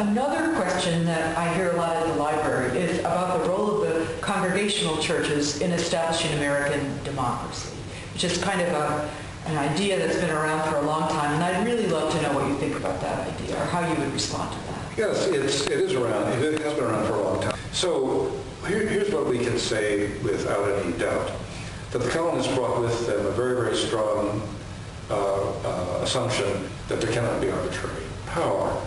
Another question that I hear a lot at the library is about the role of the Congregational churches in establishing American democracy, which is kind of an idea that's been around for a long time, and I'd really love to know what you think about that idea, or how you would respond to that. Yes, it is around. It has been around for a long time. So here's what we can say without any doubt, that the colonists brought with them a very, very strong assumption that there cannot be arbitrary power,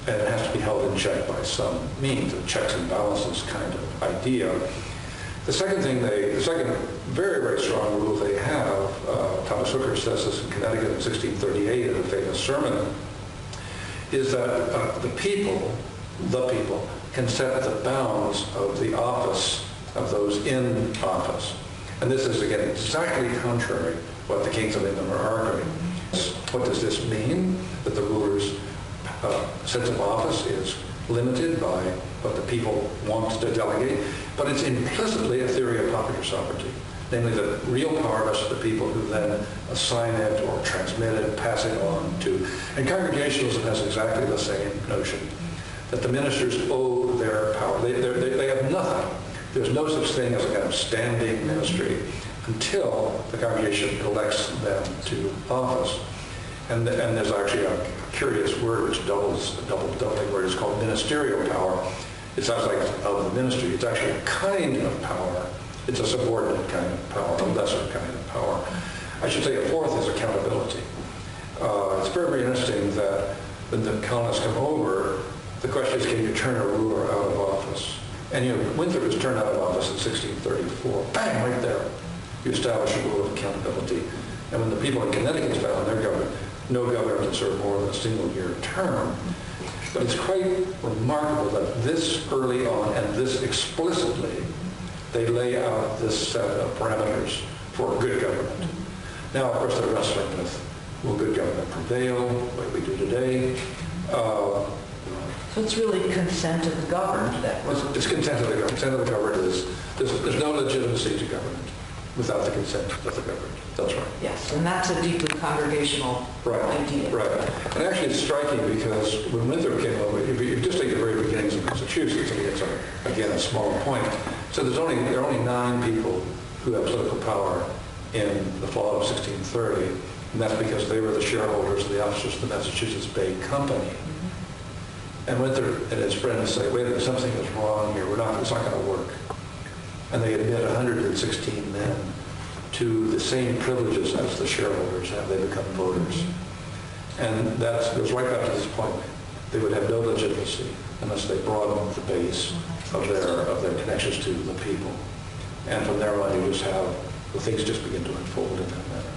and it has to be held in check by some means, a checks and balances kind of idea. The second very, very strong rule they have, Thomas Hooker says this in Connecticut in 1638 in a famous sermon, is that the people can set the bounds of the office of those in office. And this is, again, exactly contrary to what the kings of England are arguing. What does this mean? That the ruler's sense of office is limited by what the people want to delegate, but it's implicitly a theory of popular sovereignty, namely that real power rests with the people who then assign it or transmit it, pass it on to. And Congregationalism has exactly the same notion, that the ministers owe their power. They have nothing. There's no such thing as a kind of standing ministry until the congregation elects them to office. And there's actually a curious word which doubles, a doubling word. It's called ministerial power. It sounds like of the ministry. It's actually a kind of power. It's a subordinate kind of power, a lesser kind of power. I should say a fourth is accountability. It's very, very interesting that when the colonists come over, the question is, can you turn a ruler out of office? And Winthrop was turned out of office in 1634. Bang, right there. You establish a rule of accountability. And when the people in Connecticut found their government, no governor can serve more than a single-year term. But it's quite remarkable that this early on and this explicitly, they lay out this set of parameters for good government. Now, of course, they're wrestling with, will good government prevail, like we do today? So it's really consent of the governed that it's consent of the governed. Consent of the governed is, there's no legitimacy to government without the consent of the governed. That's right. Yes, and that's a deeply congregational idea. Right. And actually it's striking because when Winthrop came over, if you just take the very beginnings of Massachusetts, I mean, it's again a small point. So there are only 9 people who have political power in the fall of 1630, and that's because they were the shareholders of the officers of the Massachusetts Bay Company. And Winthrop and his friends say, wait a minute, something is wrong here. It's not going to work. And they admit 116 men to the same privileges as the shareholders have. They become voters. And that goes right back to this point. They would have no legitimacy unless they broadened the base of their connections to the people. And from there on, you just have, the things just begin to unfold in that manner.